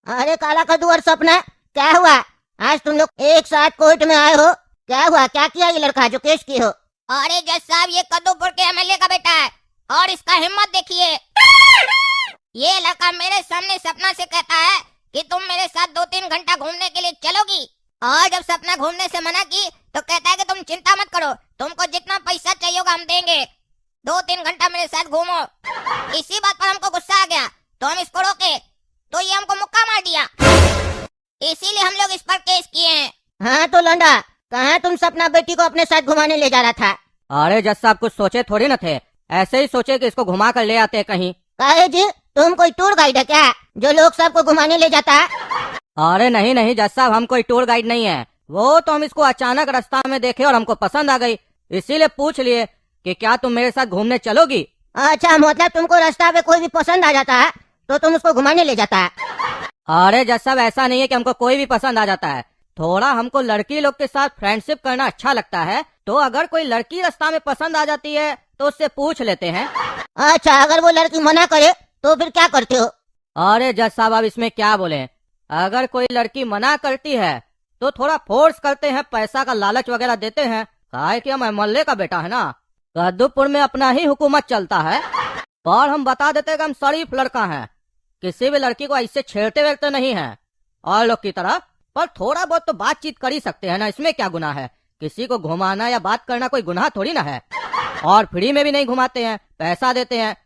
अरे काला कद्दू और सपना, क्या हुआ? आज तुम लोग एक साथ कोर्ट में आए हो, क्या हुआ? क्या किया ये लड़का जो केस की हो? अरे जज साहब, ये कद्दूपुर के एमएलए का बेटा है और इसका हिम्मत देखिए। ये लड़का मेरे सामने सपना से कहता है कि तुम मेरे साथ 2-3 घंटा घूमने के लिए चलोगी, और जब सपना घूमने से मना की तो कहता है कि तुम चिंता मत करो, तुमको जितना पैसा चाहिए होगा हम देंगे, 2-3 घंटा मेरे साथ घूमो। इसी बात पर हमको गुस्सा आ गया तो हम इसको रोके, तो ये हमको मुक्का मार दिया, इसीलिए हम लोग इस पर केस किए हैं। हाँ तो लौंडा, कहाँ तुम सपना बेटी को अपने साथ घुमाने ले जा रहा था? अरे जज साहब, कुछ सोचे थोड़ी न थे, ऐसे ही सोचे कि इसको घुमा कर ले आते कहीं। काहे जी, तुम कोई टूर गाइड है क्या जो लोग सबको घुमाने ले जाता है? अरे नहीं नहीं जज साहब, हम कोई टूर गाइड नहीं है, वो तो हम इसको अचानक रास्ता में देखे और हमको पसंद आ गई, इसीलिए पूछ लिए कि क्या तुम मेरे साथ घूमने चलोगी। अच्छा, मतलब तुमको रास्ता पे कोई भी पसंद आ जाता है तो तुम उसको घुमाने ले जाता है? अरे जज साहब, ऐसा नहीं है कि हमको कोई भी पसंद आ जाता है, थोड़ा हमको लड़की लोग के साथ फ्रेंडशिप करना अच्छा लगता है, तो अगर कोई लड़की रास्ता में पसंद आ जाती है तो उससे पूछ लेते हैं। अच्छा, अगर वो लड़की मना करे तो फिर क्या करते हो? अरे जज साहब, अब इसमें क्या बोले, अगर कोई लड़की मना करती है तो थोड़ा फोर्स करते हैं, पैसा का लालच वगैरह देते हैं, काहे कि हम एमएलए का बेटा है ना, कद्दूपुर में अपना ही हुकूमत चलता है, और हम बता देते हैं कि हम शरीफ लड़का हैं, किसी भी लड़की को ऐसे छेड़ते वेड़ते नहीं है और लोग की तरह, पर थोड़ा बहुत तो बातचीत कर ही सकते हैं ना, इसमें क्या गुनाह है? किसी को घुमाना या बात करना कोई गुनाह थोड़ी ना है, और फ्री में भी नहीं घुमाते हैं, पैसा देते हैं,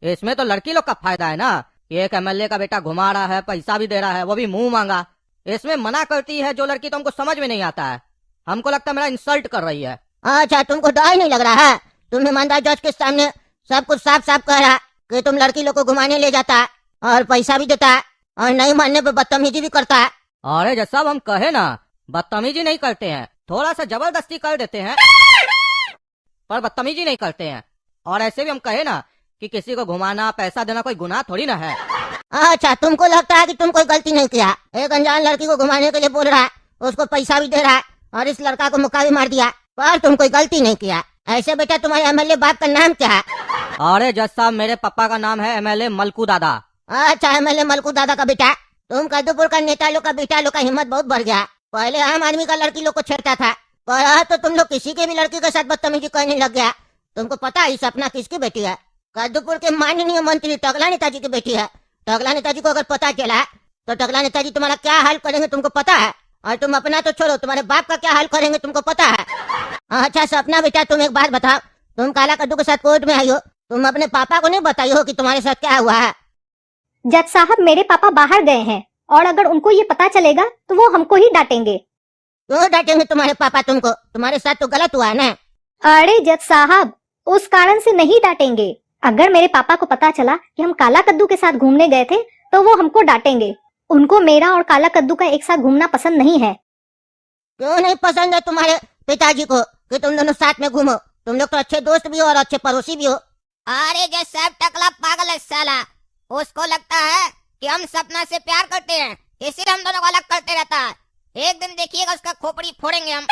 इसमें तो लड़की लोग का फायदा है ना, एक एमएलए का बेटा घुमा रहा है, पैसा भी दे रहा है, वो भी मुंह मांगा। इसमें मना करती है जो लड़की तो हमको समझ में नहीं आता है, हमको लगता है मेरा इंसल्ट कर रही है। अच्छा, तुमको डर नहीं लग रहा है? तुम ईमानदार जज के सामने सब कुछ साफ साफ कह रहा कि तुम लड़की लोग को घुमाने ले जाता है और पैसा भी देता है और नहीं मानने पे बदतमीजी भी करता है। अरे जज साहब, हम कहे ना, बदतमीजी नहीं करते हैं, थोड़ा सा जबरदस्ती कर देते हैं पर बदतमीजी नहीं करते हैं, और ऐसे भी हम कहे ना कि किसी को घुमाना पैसा देना कोई गुनाह थोड़ी ना है। अच्छा, तुमको लगता है कि तुम कोई गलती नहीं किया, एक अनजान लड़की को घुमाने के लिए बोल रहा है, उसको पैसा भी दे रहा है और इस लड़का को मुक्का भी मार दिया, पर तुम कोई गलती नहीं किया। ऐसे बेटा, तुम्हारे एमएलए बाप का नाम क्या है? अरे जज साहब, मेरे पापा का नाम है एमएलए मलकू दादा। अच्छा, एमएलए मलकू दादा का बेटा। तुम कद्दूपुर का नेता लोग का बेटा लोग का हिम्मत बहुत बढ़ गया, पहले आम आदमी का लड़की लोग को छेड़ता था, पर आज तो तुम लोग किसी के भी लड़की के साथ बदतमीजी करने लग गया। तुमको पता है सपना किसकी बेटी है? कद्दूपुर के माननीय मंत्री टकला नेताजी की बेटी है। टकला नेताजी को अगर पता चला तो टकला नेताजी तुम्हारा क्या हाल करेंगे तुमको पता है, और तुम अपना तो छोड़ो, तुम्हारे बाप का क्या हाल करेंगे तुमको पता है। अच्छा सपना बेटा, तुम एक बात बताओ, तुम काला कद्दू के साथ कोर्ट में आई हो, तुम अपने पापा को नहीं बताई हो कि तुम्हारे साथ क्या हुआ है? जज साहब, मेरे पापा बाहर गए हैं और अगर उनको ये पता चलेगा तो वो हमको ही डांटेंगे। क्यों डांटेंगे तुम्हारे पापा तुमको? तुम्हारे साथ तो गलत हुआ है ना। अरे जज साहब, उस कारण से नहीं डांटेंगे, अगर मेरे पापा को पता चला कि हम काला कद्दू के साथ घूमने गए थे तो वो हमको डांटेंगे। उनको मेरा और काला कद्दू का एक साथ घूमना पसंद नहीं है। क्यों नहीं पसंद है तुम्हारे पिताजी को कि तुम दोनों साथ में घूमो? तुम लोग तो अच्छे दोस्त भी हो और अच्छे पड़ोसी भी हो। अरे जज साहब, टकला पागल है साला, उसको लगता है कि हम सपना से प्यार करते हैं, इसीलिए हम दोनों को अलग करते रहता है, एक दिन देखिएगा उसका खोपड़ी फोड़ेंगे हम।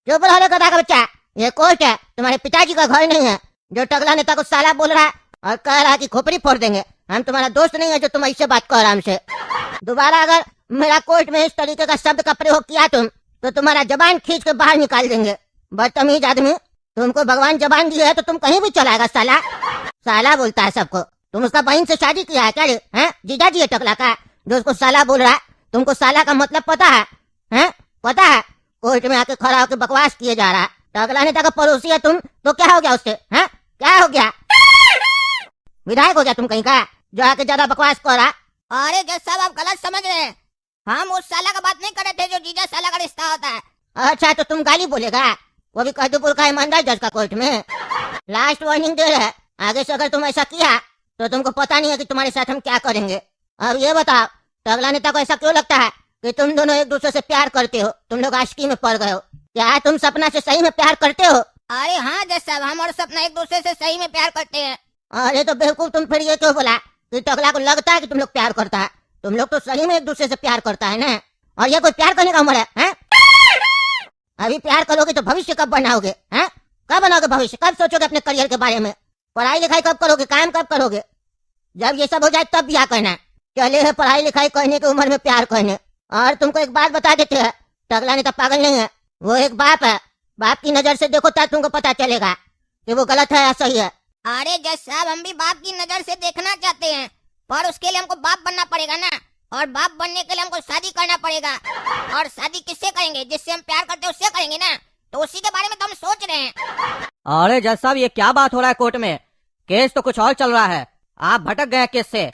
चुप रहो गधा का बच्चा, ये कोर्ट है, तुम्हारे पिताजी का घर नहीं है जो टकला नेता को साला बोल रहा है और कह रहा है कि खोपड़ी फोड़ देंगे। हम तुम्हारा दोस्त नहीं है जो तुम ऐसे बात कर रहा हमसे। दोबारा अगर मेरा कोर्ट में इस तरीके का शब्द का प्रयोग किया तुम तो तुम्हारा जबान खींच के बाहर निकाल देंगे। बदतमीज आदमी, तुमको भगवान जबान दिया है तो तुम कहीं भी चलाएगा साला। साला बोलता है सबको। तुम उसका बहन से शादी किया है क्या रे? हैं? जीजा जी है टकला का जो उसको साला बोल रहा है। तुमको साला का मतलब पता है? हैं? पता है? कोर्ट में आके खड़ा होकर बकवास किए जा रहा है। टकला नेता का पड़ोसी है तुम, तो क्या हो गया उससे? हैं? क्या हो गया? विधायक हो गया तुम कहीं का जो आके ज्यादा बकवास कर रहा? अरे जज साहब, आप गलत समझ रहे हैं, हम उस साला का बात नहीं कर रहे थे जो जीजा साला का रिश्ता होता है। अच्छा, तो तुम गाली बोलेगा, वो भी कद्दूपुर का ईमानदार जज का कोर्ट में। लास्ट वार्निंग दे रहे, आगे से अगर तुम ऐसा किया तो तुमको पता नहीं है कि तुम्हारे साथ हम क्या करेंगे। अब ये बताओ, टकला नेता को ऐसा क्यों लगता है कि तुम दोनों एक दूसरे से प्यार करते हो? तुम लोग आशिकी में पड़ गए हो क्या? तुम सपना से सही में प्यार करते हो? अरे हाँ जज साहब, हम और सपना एक दूसरे से सही में प्यार करते हैं। अरे तो बेवकूफ, तुम फिर ये क्यों बोला कि टकला को लगता है कि तुम लोग प्यार करता है? तुम लोग तो सही में एक दूसरे से प्यार करता है ना। और ये कोई प्यार करने का उम्र है? अभी प्यार करोगे तो भविष्य कब बनाओगे? हैं? कब बनाओगे भविष्य? कब सोचोगे अपने करियर के बारे में? पढ़ाई लिखाई कब करोगे? काम कब करोगे? जब ये सब हो जाए तब ब्याह करना। चले है पढ़ाई लिखाई करने की उम्र में प्यार करने। और तुमको एक बात बता देते हैं, टकला नेता पागल नहीं है, वो एक बाप है। बाप की नजर से देखो तब तुमको पता चलेगा कि वो गलत है या सही है। अरे जज साहब, हम भी बाप की नजर से देखना चाहते हैं, पर उसके लिए हमको बाप बनना पड़ेगा ना। और बाप बनने के लिए हमको शादी करना पड़ेगा। और शादी किससे करेंगे? जिससे हम प्यार करते हैं उससे करेंगे ना। तो उसी के बारे में तो हम सोच रहे हैं। अरे जज साहब, ये क्या बात हो रहा है कोर्ट में? केस तो कुछ और चल रहा है, आप भटक गए केस से।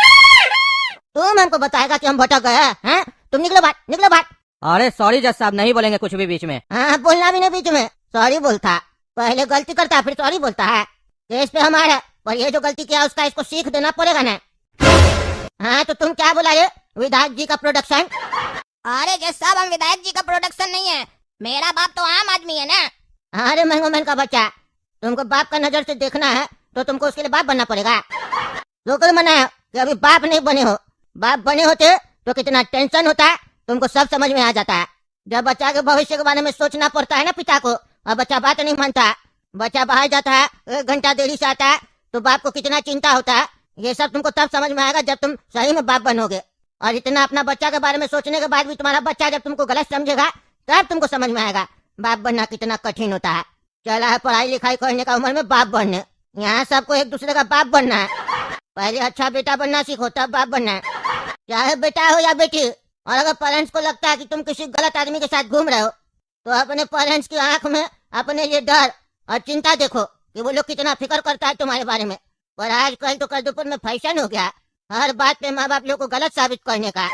तुम हमको बताएगा कि हम भटक गए हैं? तुम निकलो बात, निकलो बात। अरे सॉरी जज साहब, नहीं बोलेंगे कुछ भी बीच में। हाँ, बोलना भी नहीं बीच में। सॉरी बोलता, पहले गलती करता फिर सॉरी बोलता है। केस पे हमारा, पर ये जो गलती किया उसका इसको सीख देना पड़ेगा ना। हाँ, तो तुम क्या बोला ये विधायक जी का प्रोडक्शन? अरे जज साहब, हम विधायक जी का प्रोडक्शन नहीं है। मेरा बाप तो आम आदमी है ना। अरे महंगो का बच्चा, तुमको बाप का नजर से देखना है तो तुमको उसके लिए बाप बनना पड़ेगा। शुक्र मनाओ कि अभी बाप नहीं बने हो। बाप बने होते तो कितना टेंशन होता है तुमको सब समझ में आ जाता है। जब बच्चा के भविष्य के बारे में सोचना पड़ता है ना पिता को, और बच्चा बात नहीं मानता, बच्चा बाहर जाता है, 1 घंटा देरी से आता है, तो बाप को कितना चिंता होता है। ये सब तुमको तब समझ में आएगा जब तुम सही में बाप बनोगे। और इतना अपना बच्चा के बारे में सोचने के बाद भी तुम्हारा बच्चा जब तुमको गलत समझेगा तब तुमको समझ में आएगा बाप बनना कितना कठिन होता है। चला है पढ़ाई लिखाई करने का उम्र में बाप बनने। यहाँ सबको एक दूसरे का बाप बनना है। पहले अच्छा बेटा बनना सीखो तब बाप बनना है, चाहे बेटा हो या बेटी। और अगर पेरेंट्स को लगता है कि तुम किसी गलत आदमी के साथ घूम रहे हो तो अपने पेरेंट्स की आंख में अपने लिए डर और चिंता देखो कि वो लोग कितना फिक्र करता है तुम्हारे बारे में। पर आजकल तो कद्दूपुर में फैशन हो गया हर बात पे माँ बाप लोग को गलत साबित करने का।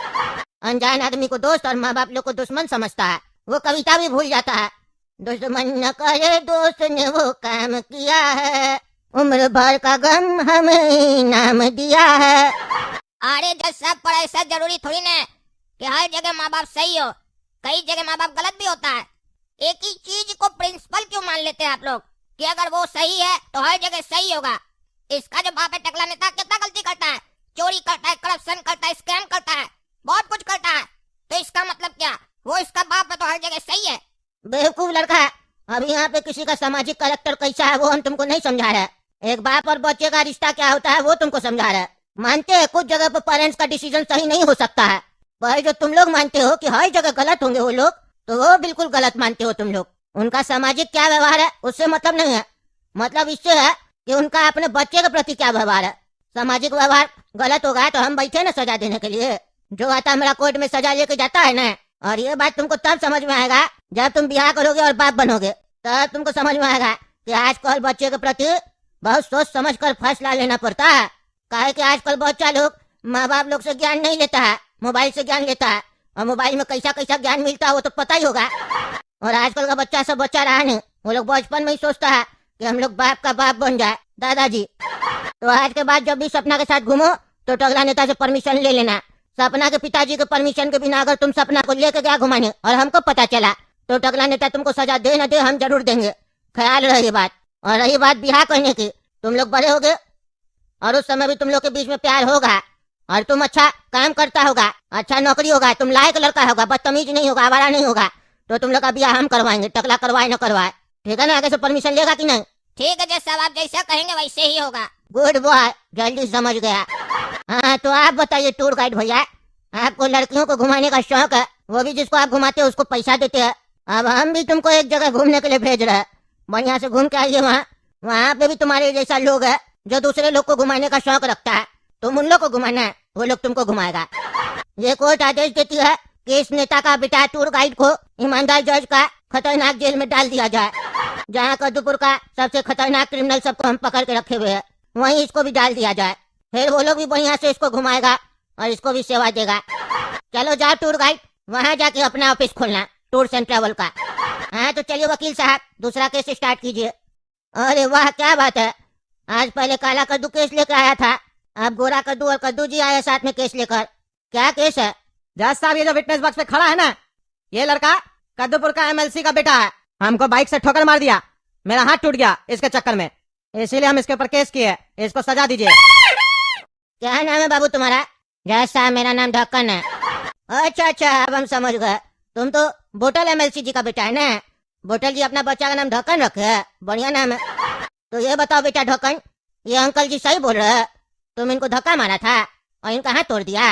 अनजान आदमी को दोस्त और माँ बाप लोग को दुश्मन समझता है। वो कविता भी भूल जाता है, दुश्मन न करे दोस्त ने वो काम किया है, उम्र भर का गम हमें इनाम दिया है। अरे जज साहब, पर ऐसा जरूरी थोड़ी ना है कि हर जगह माँ बाप सही हो। कई जगह माँ बाप गलत भी होता है। एक ही चीज को प्रिंसिपल क्यों मान लेते हैं आप लोग कि अगर वो सही है तो हर जगह सही होगा? इसका जो बाप है टकला नेता, कितना गलती करता है, चोरी करता है, करप्शन करता है, स्कैम करता है, बहुत कुछ करता है। तो इसका मतलब क्या, वो इसका बाप है तो हर जगह सही है? बेवकूफ लड़का है। अभी यहाँ पे किसी का सामाजिक कैरेक्टर कैसा है वो हम तुमको नहीं समझा रहे। एक बाप और बच्चे का रिश्ता क्या होता है वो तुमको समझा रहे। मानते हैं कुछ जगह पर पेरेंट्स का डिसीजन सही नहीं हो सकता है, पर जो तुम लोग मानते हो कि हर जगह गलत होंगे वो लोग, तो वो बिल्कुल गलत मानते हो तुम लोग। उनका सामाजिक क्या व्यवहार है उससे मतलब नहीं है, मतलब इससे है कि उनका अपने बच्चे के प्रति क्या व्यवहार है। सामाजिक व्यवहार गलत होगा तो हम बैठे ना सजा देने के लिए। जो आता मेरा कोर्ट में सजा लेके जाता है ना। और ये बात तुमको तब समझ में आएगा जब तुम ब्याह करोगे और बाप बनोगे, तब तुमको समझ में आएगा कि आजकल बच्चे के प्रति बहुत सोच समझ कर फैसला लेना पड़ता है। काहे कि आजकल बच्चा लोग माँ बाप लोग से ज्ञान नहीं लेता है, मोबाइल से ज्ञान लेता है। और मोबाइल में कैसा कैसा ज्ञान मिलता है वो तो पता ही होगा। और आजकल का बच्चा सब बच्चा रहा नहीं, वो लोग बचपन में ही सोचता है कि हम लोग बाप का बाप बन जाए, दादाजी। तो आज के बाद जब भी सपना के साथ घूमो तो टकला नेता से परमिशन ले लेना। सपना के पिताजी के परमिशन के बिना अगर तुम सपना को लेके गया घुमाने और हमको पता चला तो टकला नेता तुमको सजा दे न दे हम जरूर देंगे, ख्याल रहे बात। और रही बात ब्याह करने की, तुम लोग बड़े होगे और उस समय भी तुम लोग के बीच में प्यार होगा और तुम अच्छा काम करता होगा, अच्छा नौकरी होगा, तुम लायक लड़का होगा, बदतमीज नहीं होगा, आवारा नहीं होगा, तो तुम लोग का ब्याह हम करवाएंगे, टकला करवाए न करवाए। ठीक है ना? आगे से परमिशन लेगा कि नहीं? ठीक है जज साहब, आप जैसा कहेंगे वैसे ही होगा। गुड बॉय, जल्दी समझ गया। हाँ, तो आप बताइए टूर गाइड भैया, आपको लड़कियों को घुमाने का शौक है, वो भी जिसको आप घुमाते हैं उसको पैसा देते हैं। अब हम भी तुमको एक जगह घूमने के लिए भेज रहे हैं, बढ़िया से घूम के आइए। वहाँ पे भी तुम्हारे जैसा लोग है जो दूसरे लोग को घुमाने का शौक रखता है। तुम उन लोग को घुमाना है, वो लोग तुमको घुमाएगा। ये कोर्ट आदेश देती है कि इस नेता का बेटा टूर गाइड को ईमानदार जज का खतरनाक जेल में डाल दिया जाए, जहाँ कद्दूपुर का सबसे खतरनाक क्रिमिनल सबको हम पकड़ के रखे हुए हैं, वहीं इसको भी डाल दिया जाए। फिर वो लोग भी बढ़िया से इसको घुमाएगा और इसको भी सेवा देगा। चलो जाओ टूर गाइड, वहाँ जाके अपना ऑफिस खोलना टूर्स एंड ट्रेवल का। हाँ तो चलिए वकील साहब, दूसरा केस स्टार्ट कीजिए। अरे वाह, क्या बात है, आज पहले काला कद्दू केस लेकर आया था, अब गोरा कद्दू और कद्दू जी आए साथ में केस लेकर। क्या केस है? जज साहब, ये जो विटनेस बॉक्स पे खड़ा है ना, ये लड़का कद्दूपुर का एमएलसी का बेटा है। हमको बाइक से ठोकर मार दिया, मेरा हाथ टूट गया इसके चक्कर में, इसीलिए हम इसके ऊपर केस किए। इसको सजा दीजिए। क्या नाम है बाबू तुम्हारा? जज साहब, मेरा नाम ढक्कन है। अच्छा अच्छा, अब हम समझ गए, तुम तो बोटल एमएलसी जी का बेटा है ना। बोटल जी अपना बच्चा का नाम ढक्कन रखे है, बढ़िया नाम है। तो ये बताओ बेटा ढक्कन, ये अंकल जी सही बोल रहे हैं? तुम इनको धक्का मारा था और इनका हाथ तोड़ दिया?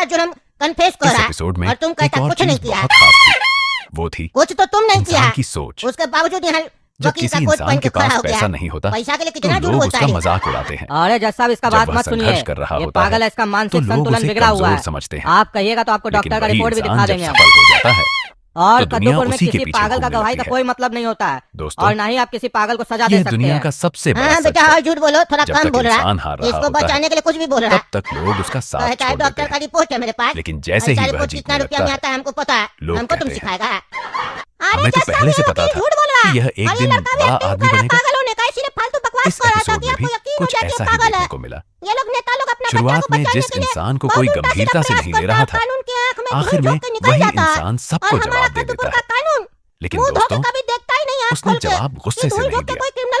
का जुर्म कन्फेस कर इस रहा है एपिसोड में और तुम एक कहता और कुछ नहीं चीज किया। बहुत खास थी। वो थी कुछ तो तुम नहीं किया, इंसान की सोच। उसके बावजूद यहाँ जब वकील का किसी कोट इंसान पहन के के खड़ा पास हो गया। पैसा नहीं होता पैसा के लिए तो कितना झूठ लोग बोलता उसका है। मजाक उड़ाते हैं। अरे जज साहब इसका जब बात वह मत सुनिए, संघर्ष कर रहा ये होता है, पागल है, इसका तो मानसिक लोग संतुलन उसे बिगड़ा हुआ कमजोर है। समझते हैं। आप कहिएगा तो आपको लेकिन डॉक्टर का वही रिपोर्ट भी इंसान दिखा जब देंगे हम। सफल हो जाता है और तो दुनिया कद्दूपुर में उसी के किसी पीछे पागल का घूमने गवाही का लगती है। कोई मतलब नहीं होता है, दोस्तों, और ना ही आप किसी पागल को सजा दे यह सकते दुनिया हैं। का सबसे बड़ा हाँ सच बेटा है। और झूठ बोलो, थोड़ा जब कम तक बोल रहा इंसान हार है। रहा इसको होता है, बचाने के लिए कुछ भी बोल रहा है। तब तक लोग उसका साथ कहता है छोड़ देते डॉक्टर का हैं। रिपोर्ट है मेरे पास, लेकिन जैसे ही ऐसा वह रिपोर्ट जीतने कितना रुपया में लगता आता है हमको पता है, लोग हमको तुम कहते हैं, सिखाएगा। हमें तो पहले से पता था झूठ बोल रहा है। कि यह एक और ये दिन लड़का भी बड़ा acting आदमी कर रहा है बनेगा। पागल होने का, इसीलिए फालतू बकवास इस कर रहा था एपिसोड कि में भी आपको यकीन हो कुछ जाए कि ऐसा ये ही पागल देखने है। को मिला। ये लोग नेता लोग अपना बच्चा शुरुआत को में बचाने जिस के लिए इंसान को बहुत कोई उल्टा सीधा गंभीरता से प्रयास नहीं करता ले रहा है, था, कानून की आंख में आखिर धूल में झोंक के निकल वही जाता है। इंसान सबको और हमारा जवाब दे कद्दूपुर देता का है। कानून लेकिन मुंह धो के दोस्तों, कभी देखता ही नहीं आंख उसने खोल के जवाब कि गुस्से से धूल नहीं झोंक के दिया, कोई क्रिमिनल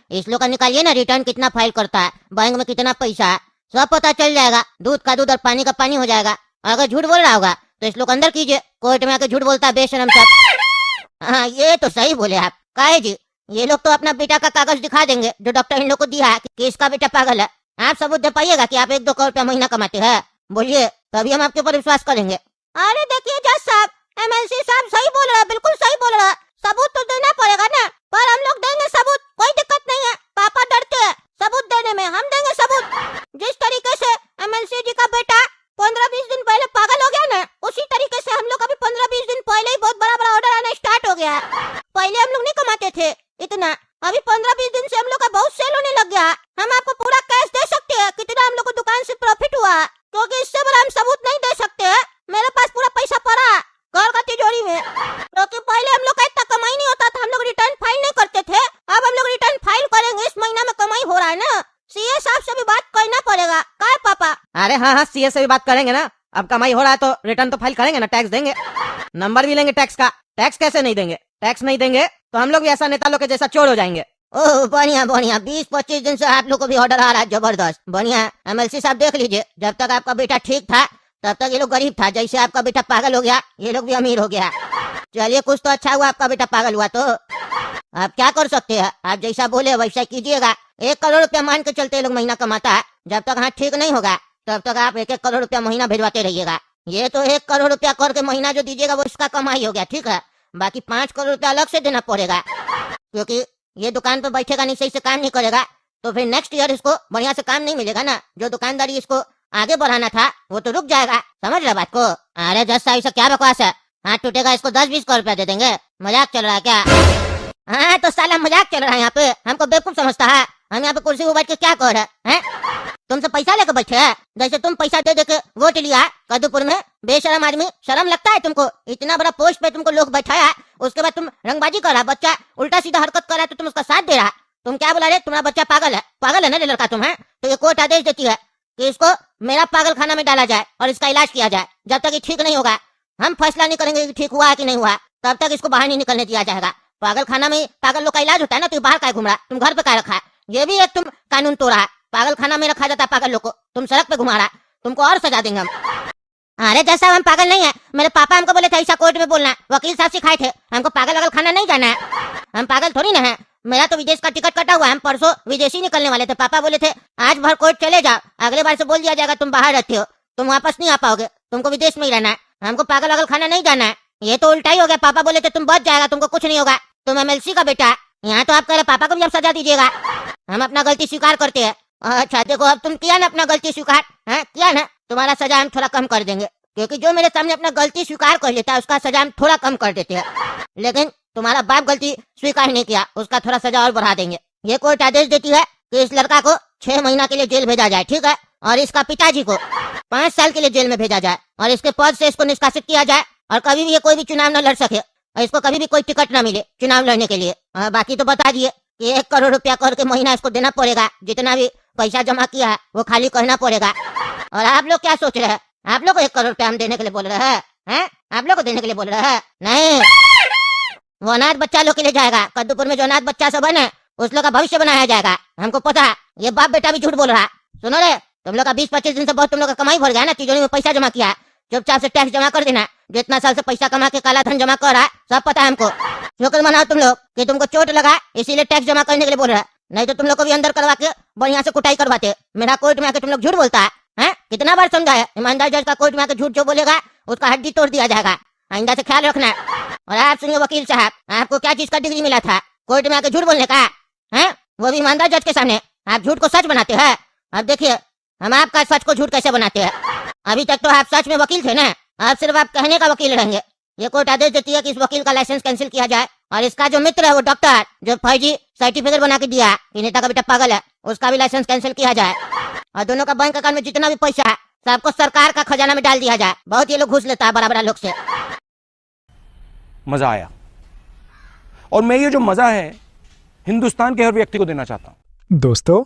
इस लोग का निकालिए ना, रिटर्न कितना फाइल करता है, बैंक में कितना पैसा है, सब पता चल जाएगा। दूध का दूध और पानी का पानी हो जाएगा। अगर झूठ बोल रहा होगा तो इस लोग अंदर कीजिए, कोर्ट में आके झूठ बोलता है बेशरम सब। हाँ ये तो सही बोले आप। काहे जी, ये लोग तो अपना बेटा का कागज दिखा देंगे जो डॉक्टर इन लोग को दिया है कि इसका बेटा पागल है। आप सबूत दे पाइएगा कि आप 1-2 करोड़ रुपया महीना कमाते हैं? बोलिए, तभी हम आपके ऊपर विश्वास करेंगे। अरे देखिए जज साहब, एमएलसी साहब सही बोल रहा है, बिल्कुल सही बोल रहा है। सबूत तो देना पड़ेगा ना, पर हम लोग देंगे सबूत, कोई दिक्कत नहीं है। पापा डरते हैं सबूत देने में, हम देंगे सबूत। जिस तरीके से एमएलसी जी का बेटा 15-20 दिन पहले पागल हो गया ना, उसी तरीके से हम लोग अभी 15-20 दिन पहले ही बहुत बड़ा बड़ा ऑर्डर आना स्टार्ट हो गया है। अरे हाँ हाँ, सीए से भी बात करेंगे ना। अब कमाई हो रहा है तो रिटर्न तो फाइल करेंगे ना, टैक्स देंगे, नंबर भी लेंगे टैक्स का। टैक्स कैसे नहीं देंगे? टैक्स नहीं देंगे तो हम लोग भी ऐसा नेता लोग के जैसा चोर हो जाएंगे। ओह बढ़िया बढ़िया, 20-25 दिन से आप लोग को भी ऑर्डर आ रहा है, जबरदस्त बढ़िया। एमएलसी साहब देख लीजिए, जब तक आपका बेटा ठीक था तब तक ये लोग गरीब था, जैसे आपका बेटा पागल हो गया ये लोग भी अमीर हो गया। चलिए कुछ तो अच्छा हुआ आपका बेटा पागल हुआ, तो आप क्या कर सकते हैं, आप जैसा बोले वैसा कीजिएगा। 1 करोड़ रुपया मान के चलते ये लोग महीना कमाता है, जब तक हाथ ठीक नहीं होगा तब तक आप 1-1 करोड़ रुपया महीना भिजवाते रहिएगा। ये तो 1 करोड़ रुपया करके महीना जो दीजिएगा वो इसका कमाई हो गया, ठीक है। बाकी 5 करोड़ रुपया अलग से देना पड़ेगा, क्योंकि ये दुकान पे बैठेगा नहीं, सही से काम नहीं करेगा, तो फिर नेक्स्ट ईयर इसको बढ़िया से काम नहीं मिलेगा ना। जो दुकानदारी इसको आगे बढ़ाना था वो तो रुक जाएगा, समझ रहे बात को। अरे 10 साल से क्या बकवास है, हाथ टूटेगा इसको 10-20 करोड़ रुपया दे देंगे, मजाक चल रहा है क्या? हाँ तो साला मजाक चल रहा है यहाँ पे, हमको बेवकूफ समझता है। हम यहाँ पे कुर्सी पे बैठ के क्या कर रहे हैं? तुमसे पैसा लेकर बैठे हैं, जैसे तुम पैसा दे दे के वोट लिया कद्दूपुर में। बेशरम आदमी, शर्म लगता है तुमको? इतना बड़ा पोस्ट पे तुमको लोग बैठाया, उसके बाद तुम रंगबाजी कर रहा, बच्चा उल्टा सीधा हरकत कर रहा है तो तुम उसका साथ दे रहा। तुम क्या बोला रे, तुम्हारा बच्चा पागल है? पागल है ना लड़का तुम, है? तो ये कोर्ट आदेश देती है कि इसको मेरा पागल खाना में डाला जाए और इसका इलाज किया जाए। जब तक ये ठीक नहीं होगा, हम फैसला नहीं करेंगे कि ठीक हुआ है कि नहीं हुआ, तब तक इसको बाहर नहीं निकलने दिया जाएगा। पागल खाना में पागल लोग का इलाज होता है ना, तो बाहर का घूम रहा, तुम घर पे क्या रखा है? ये भी एक तुम कानून तोड़ा है, पागल खाना में रखा जाता है पागल लोग को, तुम सड़क पे घुमा रहा, तुमको और सजा देंगे हम। अरे जैसा हम पागल नहीं है, मेरे पापा हमको बोले थे ऐसा कोर्ट में बोलना, वकील साहब सिखाए थे, हमको पागल अगल खाना नहीं जाना है। हम पागल थोड़ी ना है, मेरा तो विदेश का टिकट कटा हुआ है, हम परसों विदेशी निकलने वाले थे। पापा बोले थे आज भर कोर्ट चले जाओ, अगले बार से बोल दिया जाएगा तुम बाहर रहते हो, तुम वापस नहीं आ पाओगे, तुमको विदेश में ही रहना है, हमको पागल अगल खाना नहीं जाना है। ये तो उल्टा ही हो गया, पापा बोले थे तुम बच जाएगा, तुमको कुछ नहीं होगा, तुम एमएलसी का बेटा है। यहाँ तो आप कह रहे पापा को भी अब सजा दीजिएगा। हम अपना गलती स्वीकार करते हैं। अच्छा देखो, अब तुम किया ना अपना गलती स्वीकार, है किया ना, तुम्हारा सजा हम थोड़ा कम कर देंगे, क्योंकि जो मेरे सामने अपना गलती स्वीकार कर लेता है उसका सजा हम थोड़ा कम कर देते हैं, लेकिन तुम्हारा बाप गलती स्वीकार नहीं किया, उसका थोड़ा सजा और बढ़ा देंगे। ये कोर्ट आदेश देती है कि इस लड़का को 6 महीना के लिए जेल भेजा जाए, ठीक है, और इसका पिताजी को 5 साल के लिए जेल में भेजा जाए, और इसके पद से इसको निष्कासित किया जाए, और कभी भी ये कोई भी चुनाव न लड़ सके, और इसको कभी भी कोई टिकट न मिले चुनाव लड़ने के लिए। बाकी तो बता दिए कि 1 करोड़ रुपया करके महीना इसको देना पड़ेगा, जितना भी पैसा जमा किया है वो खाली करना पड़ेगा। और आप लोग क्या सोच रहे हैं, आप लोग को 1 करोड़ रुपया हम देने के लिए बोल रहे हैं? आप लोग को देने के लिए बोल रहे हैं? नहीं, वो अनाथ बच्चा लोग के लिए जाएगा। कद्दूपुर में जो अनाथ बच्चा सब है ना, उस लोग का भविष्य बनाया जाएगा, हमको पता है। ये बाप बेटा भी झूठ बोल रहा है। सुनो रे, तुम लोग का 20-25 दिन से बहुत तुम लोग का कमाई भर गया ना, तिजोरी में पैसा जमा किया है, चुपचाप से टैक्स जमा कर देना। जितना साल से पैसा कमा के काला धन जमा कर रहा है सब पता है हमको। शुक्र मनाओ तुम लोग कि तुमको चोट लगा, इसीलिए टैक्स जमा करने के लिए बोल रहा है, नहीं तो तुम लोग को भी अंदर करवा के बढ़िया से कुटाई करवाते। मेरा कोर्ट में आके तुम लोग झूठ बोलता है? कितना बार समझा है, ईमानदार जज का कोर्ट में आके झूठ जो बोलेगा उसका हड्डी तोड़ दिया जाएगा, आइंदा से ख्याल रखना। और आप सुनिए वकील साहब, आपको क्या चीज का डिग्री मिला था कोर्ट में आके झूठ बोलने का, है? वो भी ईमानदार जज के सामने आप झूठ को सच बनाते हैं। अब देखिए हम आपका सच को झूठ कैसे बनाते हैं। अभी तक तो आप सच में वकील थे ना, अब सिर्फ आप कहने का वकील रहेंगे। ये कोर्ट आदेश देती है कि इस वकील का लाइसेंस कैंसिल किया जाए, और इसका जो मित्र है वो डॉक्टर जो फर्जी सर्टिफिकेट बना के दिया कि नेता का बेटा पागल है, उसका भी लाइसेंस कैंसिल किया जाए, और दोनों का बैंक अकाउंट में जितना भी पैसा है सबको सरकार का खजाना में डाल दिया जाए। बहुत ये लोग घूस लेता है बड़ा बड़ा लोग से। मजा आया, और मैं ये जो मजा है हिंदुस्तान के हर व्यक्ति को देना चाहता हूं। दोस्तों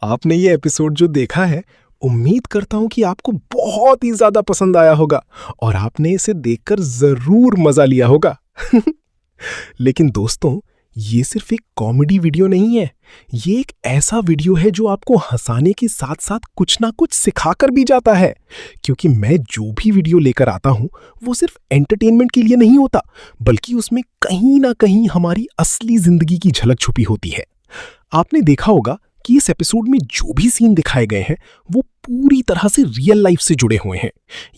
आपने ये एपिसोड जो देखा है, उम्मीद करता हूं कि आपको बहुत ही ज्यादा पसंद आया होगा और आपने इसे देखकर जरूर मजा लिया होगा। लेकिन दोस्तों, ये सिर्फ एक कॉमेडी वीडियो नहीं है, ये एक ऐसा वीडियो है जो आपको हंसाने के साथ साथ कुछ ना कुछ सिखाकर भी जाता है। क्योंकि मैं जो भी वीडियो लेकर आता हूं वो सिर्फ एंटरटेनमेंट के लिए नहीं होता, बल्कि उसमें कहीं ना कहीं हमारी असली जिंदगी की झलक छुपी होती है। आपने देखा होगा कि इस एपिसोड में जो भी सीन दिखाए गए हैं वो पूरी तरह से रियल लाइफ से जुड़े हुए हैं,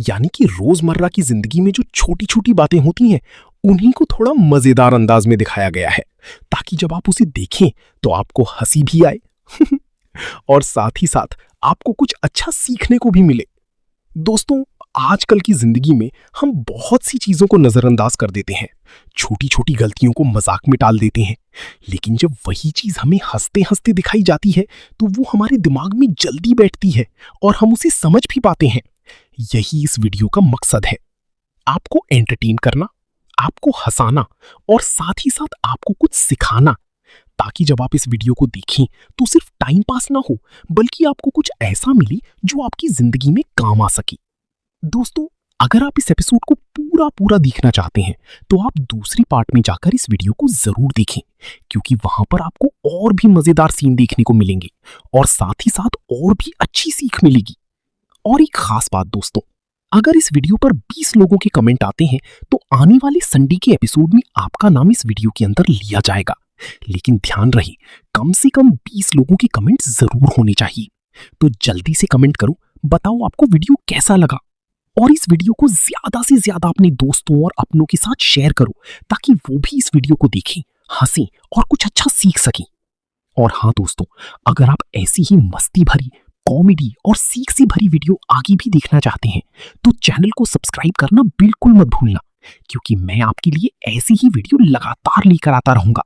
यानी कि रोजमर्रा की जिंदगी में जो छोटी छोटी बातें होती हैं उन्हीं को थोड़ा मजेदार अंदाज में दिखाया गया है, ताकि जब आप उसे देखें तो आपको हंसी भी आए और साथ ही साथ आपको कुछ अच्छा सीखने को भी मिले। दोस्तों, आजकल की जिंदगी में हम बहुत सी चीजों को नजरअंदाज कर देते हैं, छोटी छोटी गलतियों को मजाक में टाल देते हैं, लेकिन जब वही चीज हमें हंसते हंसते दिखाई जाती है तो वो हमारे दिमाग में जल्दी बैठती है और हम उसे समझ भी पाते हैं। यही इस वीडियो का मकसद है, आपको एंटरटेन करना, आपको हंसाना और साथ ही साथ आपको कुछ सिखाना, ताकि जब आप इस वीडियो को देखें तो सिर्फ टाइम पास ना हो, बल्कि आपको कुछ ऐसा मिले जो आपकी जिंदगी में काम आ सके। दोस्तों, अगर आप इस एपिसोड को पूरा देखना चाहते हैं तो आप दूसरी पार्ट में जाकर इस वीडियो को जरूर देखें, क्योंकि वहां पर आपको और भी मजेदार सीन देखने को मिलेंगे और साथ ही साथ और भी अच्छी सीख मिलेगी। और एक खास बात दोस्तों, अगर इस वीडियो पर 20 लोगों के कमेंट आते हैं तो आने वाले संडे के एपिसोड में आपका नाम इस वीडियो के अंदर लिया जाएगा। लेकिन ध्यान रहे, कम से कम 20 लोगों के कमेंट जरूर होने चाहिए। तो जल्दी से कमेंट करो, बताओ आपको वीडियो कैसा लगा, और इस वीडियो को ज्यादा से ज्यादा अपने दोस्तों और अपनों के साथ शेयर करो ताकि वो भी इस वीडियो को देखें, हंसें और कुछ अच्छा सीख सकें। और हाँ दोस्तों, अगर आप ऐसी ही मस्ती भरी, कॉमेडी और सीख सी भरी वीडियो आगे भी देखना चाहते हैं तो चैनल को सब्सक्राइब करना बिल्कुल मत भूलना, क्योंकि मैं आपके लिए ऐसी ही वीडियो लगातार लेकर आता रहूंगा।